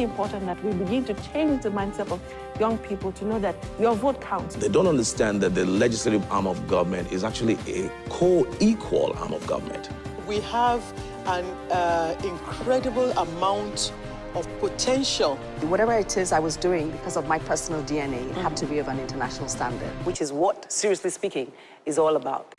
really important that we begin to change the mindset of young people to know that your vote counts. They don't understand that the legislative arm of government is actually a co-equal arm of government. We have an incredible amount of potential. Whatever it is I was doing, because of my personal DNA, it had to be of an international standard, which is what, seriously speaking, is all about.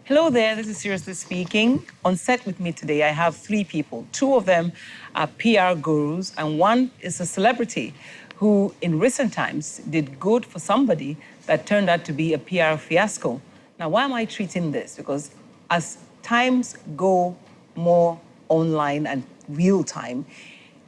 Hello there, this is Seriously Speaking. On set with me today, I have 3 people. 2 of them are PR gurus, and one is a celebrity who, in recent times, did good for somebody that turned out to be a PR fiasco. Now, why am I treating this? Because as times go more online and real time,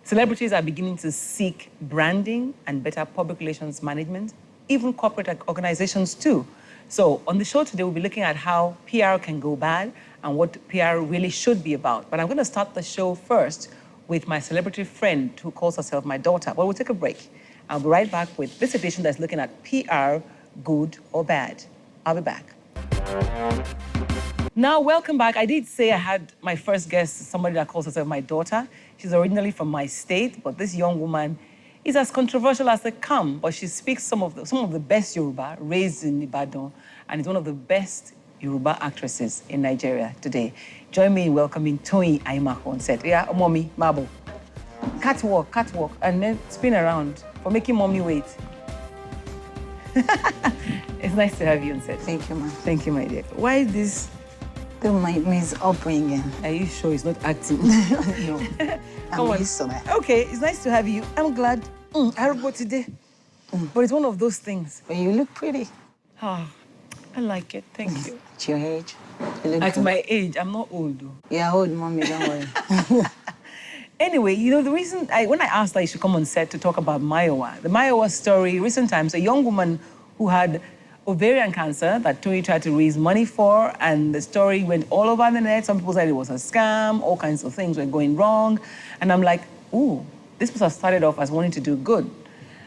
celebrities are beginning to seek branding and better public relations management, even corporate organizations too. So on the show today, we'll be looking at how PR can go bad and what PR really should be about. But I'm going to start the show first with my celebrity friend who calls herself my daughter. But we'll take a break. I'll be right back with this edition that's looking at PR, good or bad. I'll be back. Now, welcome back. I did say I had my first guest, somebody that calls herself my daughter. She's originally from my state, but this young woman is as controversial as they come, but she speaks some of the best Yoruba, raised in Ibadan, and is one of the best Yoruba actresses in Nigeria today. Join me in welcoming Toyin Aimakhu on set. Yeah, mommy, marble. Catwalk, and then spin around for making mommy wait. It's nice to have you on set. Thank you, ma'am. Thank you, my dear. Why is this? My upbringing. Are you sure it's not acting? No. I'm used to that. Okay, it's nice to have you. I'm glad. I wrote today. But it's one of those things. But you look pretty. Oh, I like it. Thank you. At your age, you look At good. my age, I'm not old though. You're old, mommy, don't worry. Anyway, you know, the reason when I asked that you should come on set to talk about Mayowa, the Mayowa story, recent times, a young woman who had ovarian cancer that Toyin tried to raise money for, and the story went all over the net. Some people said it was a scam, all kinds of things were going wrong. And I'm like, ooh, this must have started off as wanting to do good.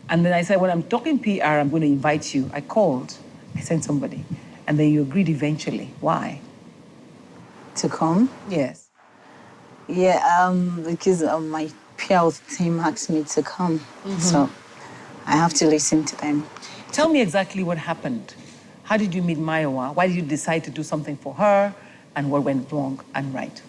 And then I said, when I'm talking PR, I'm going to invite you. I called, I sent somebody, and then you agreed eventually. Why? To come? Yes. Yeah, because my PR team asked me to come. So I have to listen to them. Tell me exactly what happened. How did you meet Mayowa? Why did you decide to do something for her? And what went wrong and right?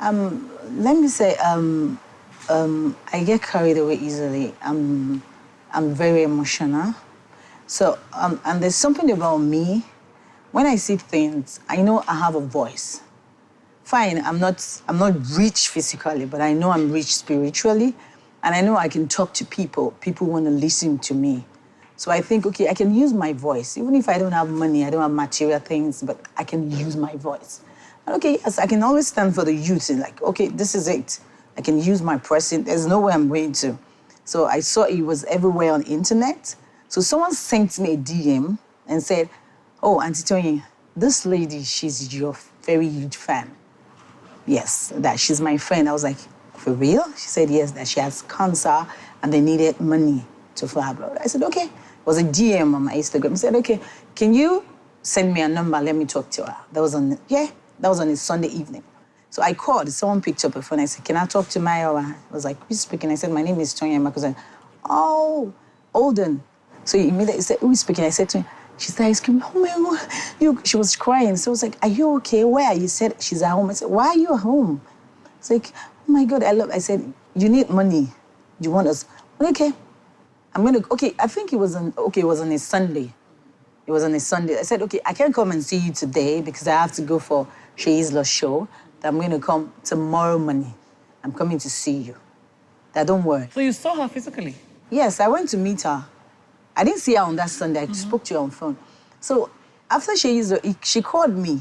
Let me say, I get carried away easily. I'm very emotional. So, and there's something about me. When I see things, I know I have a voice. Fine, I'm not rich physically, but I know I'm rich spiritually. And I know I can talk to people. People want to listen to me. So I think, okay, I can use my voice. Even if I don't have money, I don't have material things, but I can use my voice. And okay, yes, I can always stand for the youth and like, okay, this is it. I can use my pressing. There's nowhere I'm going to. So I saw it was everywhere on the internet. So someone sent me a DM and said, oh, Auntie Toyin, this lady, she's your very huge fan. Yes, that she's my friend. I was like, for real? She said, yes, that she has cancer and they needed money to fly her blood. I said, okay. It was a DM on my Instagram. I said, okay, can you send me a number? Let me talk to her. That was on a Sunday evening. So I called. Someone picked up a phone. I said, can I talk to Mayowa? I was like, who's speaking? I said, my name is Toyin Aimakhu. I said, oh, Olden. So he immediately said, who's speaking? I said to him, she started screaming, oh my God. She was crying. So I was like, are you okay? Where? You said she's at home. I said, why are you at home? It's like, oh my God, I said, you need money. You want us? Okay. I think it was on a Sunday. It was on a Sunday. I said, okay, I can't come and see you today because I have to go for Sheila's show. That I'm going to come tomorrow morning. I'm coming to see you. That don't worry. So you saw her physically? Yes, I went to meet her. I didn't see her on that Sunday. I spoke to her on phone. So after she called me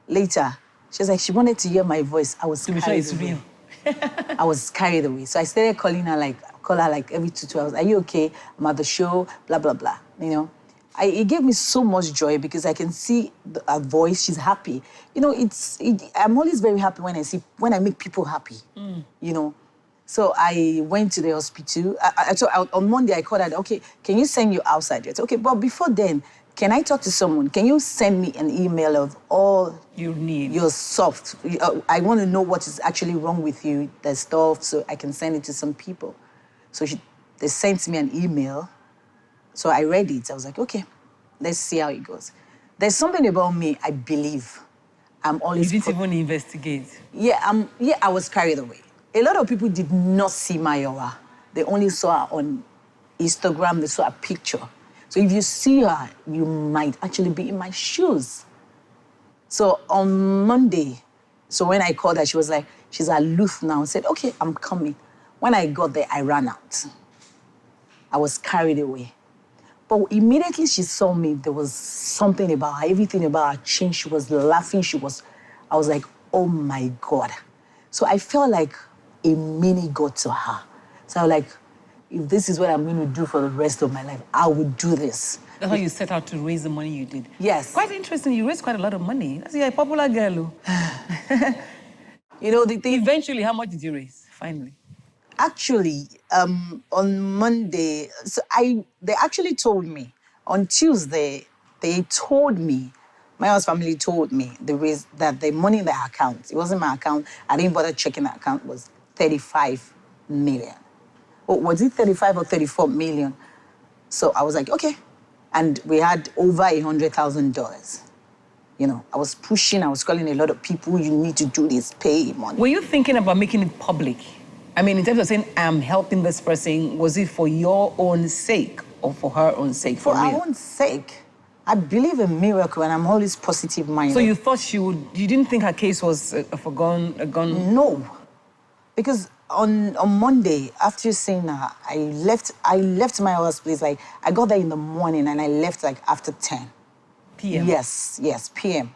later. She was like, she wanted to hear my voice. I was carried away. To be sure it's real. I was carried away. So I started calling her like every 2 hours. Are you okay? I'm at the show, blah, blah, blah. You know, it gave me so much joy because I can see her voice. She's happy. You know, I'm always very happy when I make people happy, you know. So I went to the hospital. On Monday, I called her, okay, can you send you outside? Yet? Okay, but before then, can I talk to someone? Can you send me an email of all You need. your soft? I want to know what is actually wrong with you, the stuff, so I can send it to some people. So they sent me an email. So I read it. I was like, okay, let's see how it goes. There's something about me, I believe. I'm always... You didn't even investigate. Yeah, I was carried away. A lot of people did not see Mayowa. They only saw her on Instagram, they saw a picture. So if you see her, you might actually be in my shoes. So on Monday, so when I called her, she was like, she's aloof now. I said, okay, I'm coming. When I got there, I ran out. I was carried away. But immediately she saw me, there was something about her, everything about her changed. She was laughing, I was like, oh my God. So I felt like a mini God to her. So I was like, if this is what I'm going to do for the rest of my life, I would do this. That's how you set out to raise the money you did. Yes. Quite interesting. You raised quite a lot of money. That's a popular girl. You know, the thing... Eventually, how much did you raise, finally? Actually, on Monday, they actually told me. On Tuesday, they told me, my house family told me that the money in their account, it wasn't my account, I didn't bother checking the account, was 35 million. Oh, was it 35 or 34 million? So I was like, okay. And we had over $100,000. You know, I was pushing, I was calling a lot of people, you need to do this, pay money. Were you thinking about making it public? I mean, in terms of saying, I'm helping this person, was it for your own sake or for her own sake? For our own sake. I believe in miracle and I'm always positive-minded. So you thought you didn't think her case was a gone? No. Because on Monday, after seeing her, I left my house place. Like, I got there in the morning and I left like after 10. PM? Yes, PM.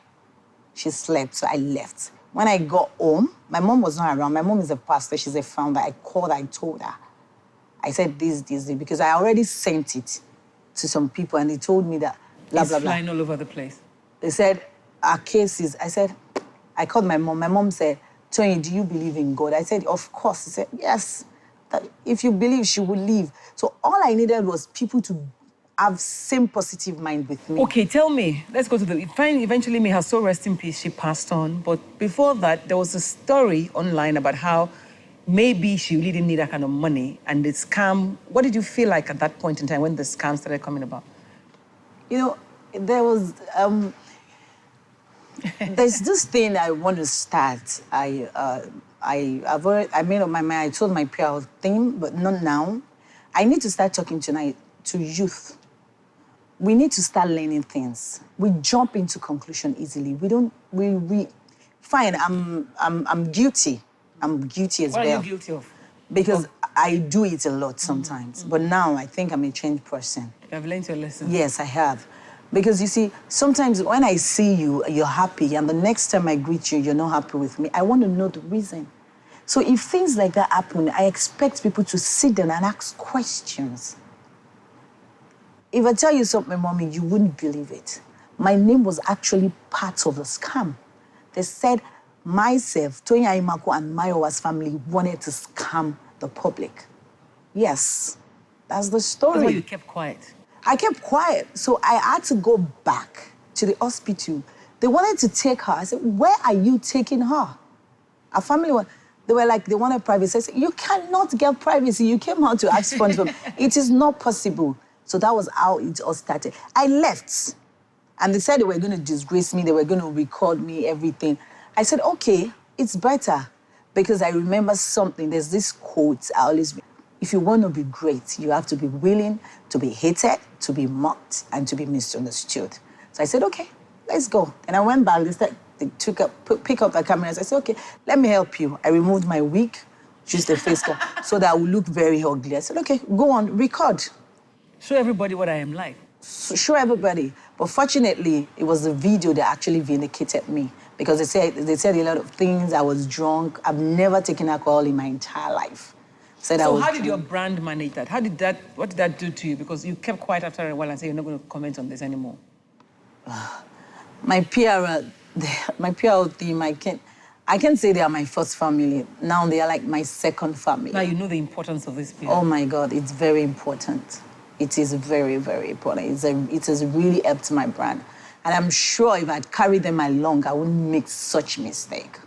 She slept, so I left. When I got home, my mom was not around. My mom is a pastor, she's a founder. I called her, I told her. I said this, because I already sent it to some people and they told me that blah, it's blah, blah. flying all over the place. They said, our cases, I called my mom. My mom said, Toyin, do you believe in God? I said, of course. She said, yes. That if you believe, she will leave. So all I needed was people to have same positive mind with me. Okay, tell me. Let's go to the... Eventually, may her soul rest in peace, she passed on. But before that, there was a story online about how maybe she really didn't need that kind of money and the scam. What did you feel like at that point in time when the scam started coming about? You know, there was... there's this thing I want to start. I've made up my mind. I told my PR thing, but not now. I need to start talking tonight to youth. We need to start learning things. We jump into conclusion easily. Fine, I'm guilty. I'm guilty as well. What are you guilty of? Because I do it a lot sometimes. But now I think I'm a changed person. You have learned your lesson. Yes, I have. Because you see, sometimes when I see you, you're happy, and the next time I greet you, you're not happy with me. I want to know the reason. So if things like that happen, I expect people to sit down and ask questions. If I tell you something, Mommy, you wouldn't believe it. My name was actually part of the scam. They said myself, Toyin, Aimakhu, and Mayowa's family wanted to scam the public. Yes, that's the story. That's why you kept quiet. I kept quiet, so I had to go back to the hospital. They wanted to take her. I said, where are you taking her? Our family, they were like, they wanted privacy. I said, you cannot get privacy. You came out to ask funds from. It is not possible. So that was how it all started. I left, and they said they were going to disgrace me. They were going to record me, everything. I said, okay, it's better, because I remember something. There's this quote I always... If you want to be great, you have to be willing to be hated, to be mocked, and to be misunderstood. So I said, okay, let's go. And I went back. They pick up the cameras. I said, okay, let me help you. I removed my wig, used the face cap, so that I would look very ugly. I said, okay, go on, record. Show everybody what I am like. Show everybody. But fortunately, it was the video that actually vindicated me, because they said a lot of things. I was drunk. I've never taken alcohol in my entire life. So how did your brand manage that? What did that do to you? Because you kept quiet after a while and said you're not going to comment on this anymore. My PR team, I can't say they are my first family. Now they are like my second family. Now you know the importance of this PR. Oh my God, it's very important. it is very, very important. It has really helped my brand. And I'm sure if I'd carried them along, I wouldn't make such mistake.